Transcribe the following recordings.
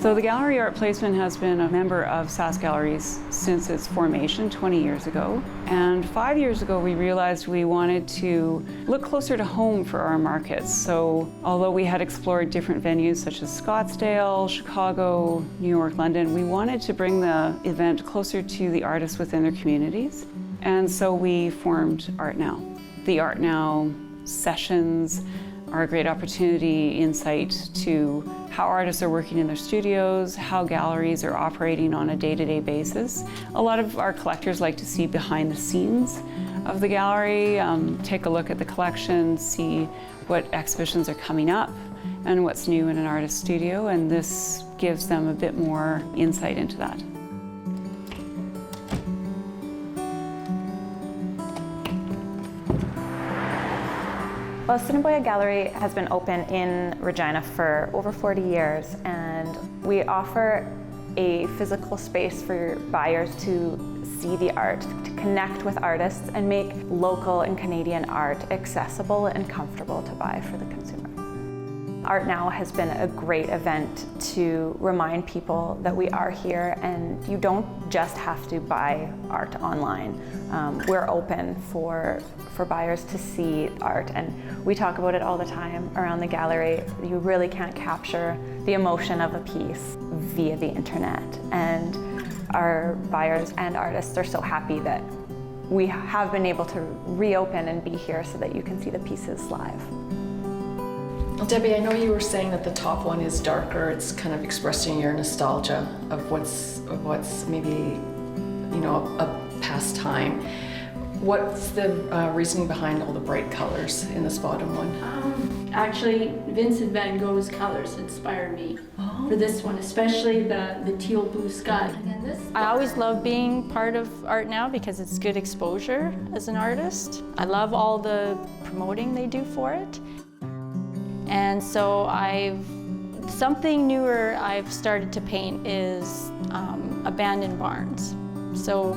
So the Gallery Art Placement has been a member of Sask Galleries since its formation 20 years ago. And 5 years ago, we realized we wanted to look closer to home for our markets. So although we had explored different venues such as Scottsdale, Chicago, New York, London, we wanted to bring the event closer to the artists within their communities. And so we formed Art Now. The Art Now sessions are a great opportunity, insight to how artists are working in their studios, how galleries are operating on a day-to-day basis. A lot of our collectors like to see behind the scenes of the gallery, take a look at the collection, see what exhibitions are coming up and what's new in an artist's studio, and this gives them a bit more insight into that. Well, Assiniboia Gallery has been open in Regina for over 40 years, and we offer a physical space for buyers to see the art, to connect with artists, and make local and Canadian art accessible and comfortable to buy for the consumer. Art Now has been a great event to remind people that we are here, and you don't just have to buy art online. We're open for buyers to see art, and we talk about it all the time around the gallery. You really can't capture the emotion of a piece via the internet, and our buyers and artists are so happy that we have been able to reopen and be here so that you can see the pieces live. Debbie, I know you were saying that the top one is darker. It's kind of expressing your nostalgia of what's maybe, you know, a past time. What's the reasoning behind all the bright colors in this bottom one? Actually, Vincent van Gogh's colors inspired me for this one, especially the teal blue sky. And this I always love being part of Art Now because it's good exposure as an artist. I love all the promoting they do for it. And so something newer I've started to paint is abandoned barns. So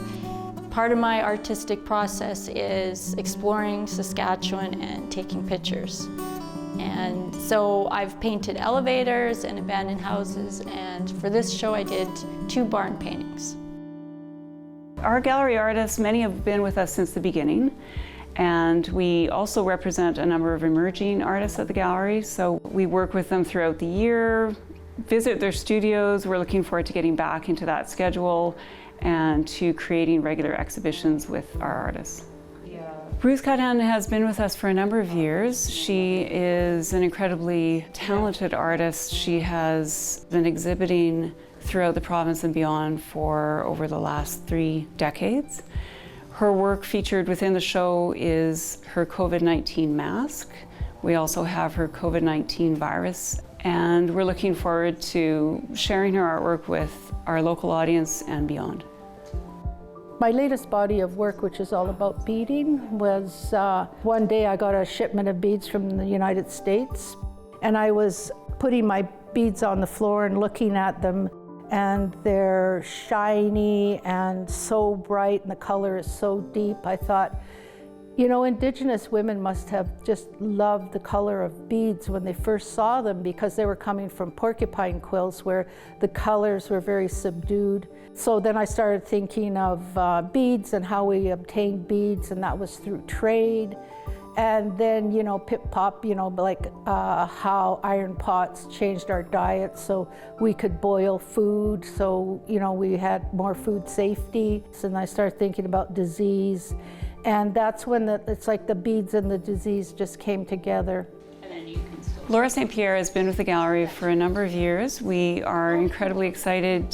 part of my artistic process is exploring Saskatchewan and taking pictures. And so I've painted elevators and abandoned houses, and for this show I did 2 barn paintings. Our gallery artists, many have been with us since the beginning, and we also represent a number of emerging artists at the gallery, so we work with them throughout the year, visit their studios. We're looking forward to getting back into that schedule and to creating regular exhibitions with our artists. Ruth Catan has been with us for a number of years. She is an incredibly talented artist. She has been exhibiting throughout the province and beyond for over the last 3 decades. Her work featured within the show is her COVID-19 mask. We also have her COVID-19 virus, and we're looking forward to sharing her artwork with our local audience and beyond. My latest body of work, which is all about beading, was one day I got a shipment of beads from the United States, and I was putting my beads on the floor and looking at them, and they're shiny and so bright, and the color is so deep. I thought, you know, Indigenous women must have just loved the color of beads when they first saw them, because they were coming from porcupine quills where the colors were very subdued. So then I started thinking of beads and how we obtained beads, and that was through trade. And then, you know, pip-pop, you know, like how iron pots changed our diet so we could boil food, so, you know, we had more food safety. And I started thinking about disease, and that's when it's like the beads and the disease just came together. Laura St. Pierre has been with the gallery for a number of years. We are incredibly excited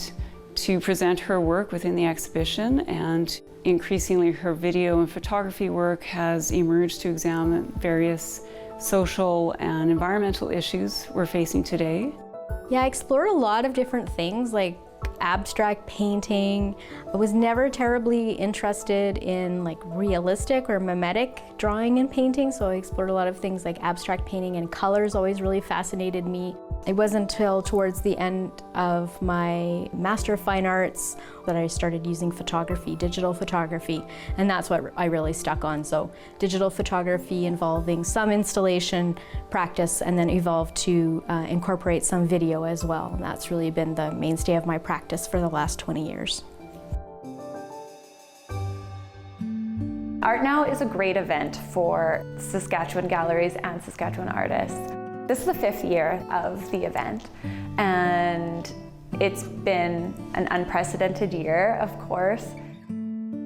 to present her work within the exhibition, and increasingly her video and photography work has emerged to examine various social and environmental issues we're facing today. Yeah, I explored a lot of different things like abstract painting. I was never terribly interested in like realistic or mimetic drawing and painting, so I explored a lot of things like abstract painting, and colors always really fascinated me. It wasn't until towards the end of my Master of Fine Arts that I started using photography, digital photography, and that's what I really stuck on. So digital photography involving some installation practice and then evolved to incorporate some video as well. And that's really been the mainstay of my practice for the last 20 years. Art Now is a great event for Saskatchewan galleries and Saskatchewan artists. This is the 5th year of the event, and it's been an unprecedented year, of course.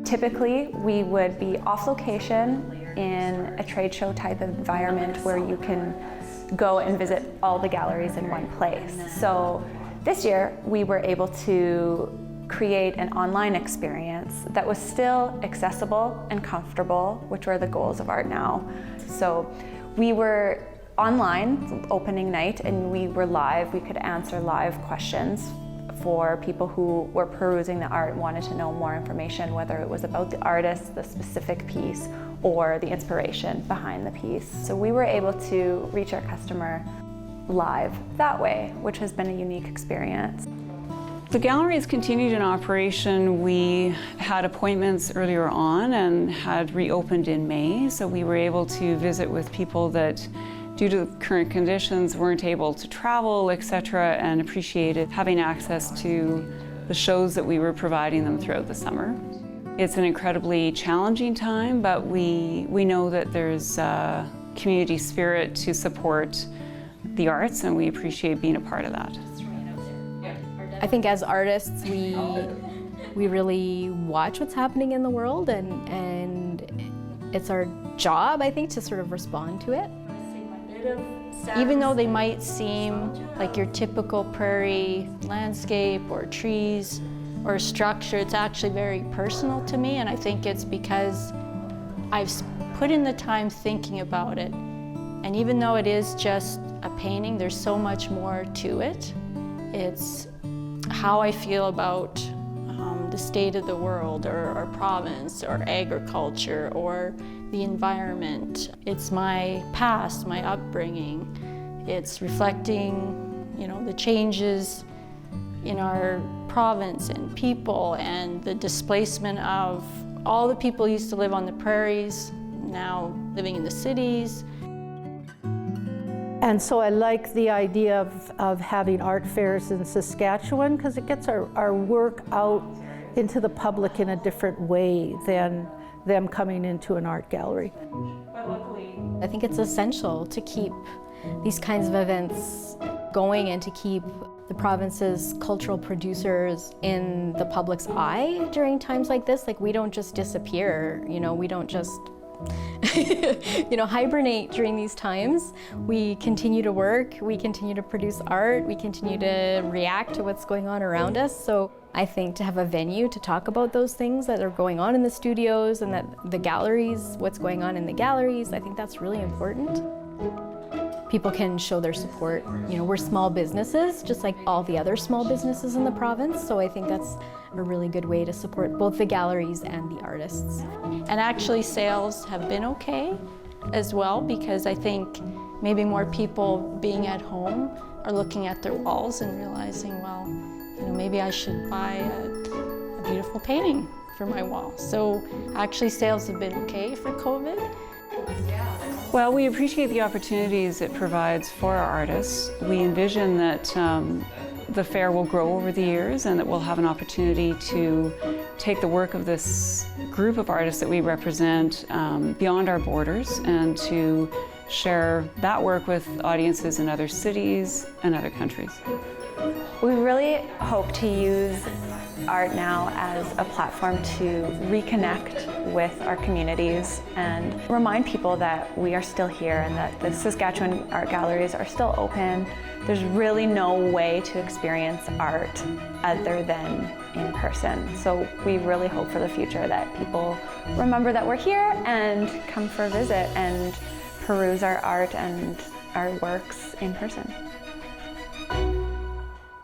Typically, we would be off location in a trade show type of environment where you can go and visit all the galleries in one place. So this year, we were able to create an online experience that was still accessible and comfortable, which were the goals of Art Now. So we were online opening night and we were live. We could answer live questions for people who were perusing the art and wanted to know more information, whether it was about the artist, the specific piece, or the inspiration behind the piece. So we were able to reach our customer live that way, which has been a unique experience. The gallery has continued in operation. We had appointments earlier on and had reopened in May, so we were able to visit with people that, due to current conditions, weren't able to travel, etc., and appreciated having access to the shows that we were providing them throughout the summer. It's an incredibly challenging time, but we know that there's a community spirit to support the arts, and we appreciate being a part of that. I think as artists, we really watch what's happening in the world, and it's our job, I think, to sort of respond to it. Even though they might seem like your typical prairie landscape or trees or structure, it's actually very personal to me, and I think it's because I've put in the time thinking about it. And even though it is just a painting, there's so much more to it. It's how I feel about the state of the world, or our province, or agriculture, or the environment. It's my past, my upbringing. It's reflecting, the changes in our province and people, and the displacement of all the people who used to live on the prairies, now living in the cities. And so I like the idea of having art fairs in Saskatchewan, because it gets our work out into the public in a different way than them coming into an art gallery. I think it's essential to keep these kinds of events going and to keep the province's cultural producers in the public's eye during times like this. Like, we don't just disappear, we don't just hibernate during these times. We continue to work, we continue to produce art, we continue to react to what's going on around us. So I think to have a venue to talk about those things that are going on in the studios and that the galleries, what's going on in the galleries, I think that's really important. People can show their support. We're small businesses, just like all the other small businesses in the province, so I think that's a really good way to support both the galleries and the artists. And actually sales have been okay as well, because I think maybe more people being at home are looking at their walls and realizing, well, maybe I should buy a beautiful painting for my wall. So actually sales have been okay for COVID. Well, we appreciate the opportunities it provides for our artists. We envision that the fair will grow over the years and that we'll have an opportunity to take the work of this group of artists that we represent beyond our borders, and to share that work with audiences in other cities and other countries. We really hope to use Art Now as a platform to reconnect with our communities and remind people that we are still here and that the Saskatchewan art galleries are still open. There's really no way to experience art other than in person. So we really hope for the future that people remember that we're here and come for a visit and peruse our art and our works in person.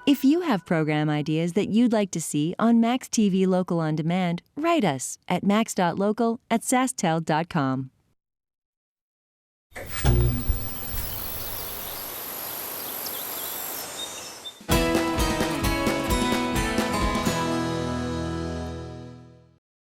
If you have program ideas that you'd like to see on maxTV Local On Demand, write us at max.local@sasktel.com.